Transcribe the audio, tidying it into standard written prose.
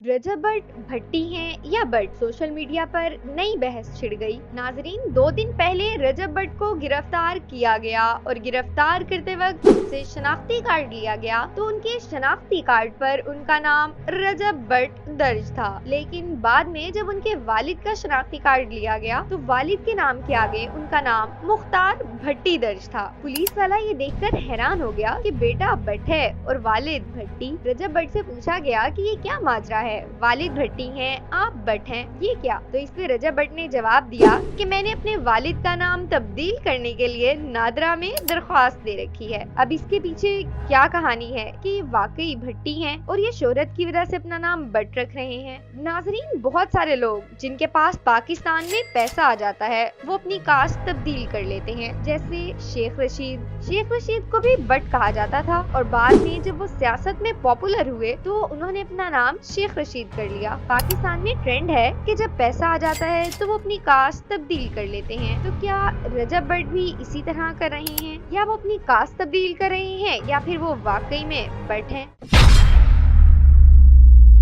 रजब भट्ट भट्टी हैं या but, social media पर नई बहस छिड़ गई। नाजरीन, 2 दिन पहले रजब भट्ट को गिरफ्तार किया गया और गिरफ्तार करते वक्त उनसे शनाख्ती कार्ड लिया गया तो उनके शनाख्ती कार्ड पर उनका नाम रजब भट्ट दर्ज था। लेकिन बाद में जब उनके वालिद का शनाख्ती कार्ड लिया गया तो वालिद के नाम के आगे उनका नाम मुख्तार भट्टी दर्ज था। पुलिस वाला ये देखकर हैरान हो गया कि बेटा भट्ट है और वालिद भट्टी। रजब भट्ट से पूछा गया कि ये क्या माजरा है, वालिद भट्टी हैं, आप भट्ट हैं, ये क्या? तो इस पे रजब भट्ट ने जवाब दिया कि मैंने अपने वालिद का नाम तब्दील करने के लिए नादरा में दरख्वास्त दे रखी है। अब इसके पीछे क्या कहानी है कि ये वाकई भट्टी हैं और ये शोहरत की वजह से अपना नाम भट्ट रख रहे हैं। नाजरीन, बहुत सारे लोग जिनके पास पाकिस्तान में पैसा आ जाता है वो अपनी कास्ट तब्दील कर लेते हैं, जैसे शेख रशीद को भी भट्ट कहा जाता था और बाद में जब वो सियासत में पॉपुलर हुए तो उन्होंने अपना नाम शेख रशीद कर लिया। पाकिस्तान में ट्रेंड है कि जब पैसा आ जाता है तो वो अपनी कास्ट तब्दील कर लेते हैं। तो क्या रजब भट्ट भी इसी तरह कर रहे हैं, या वो अपनी कास्ट तब्दील कर रहे हैं, या फिर वो वाकई में भट्ट हैं?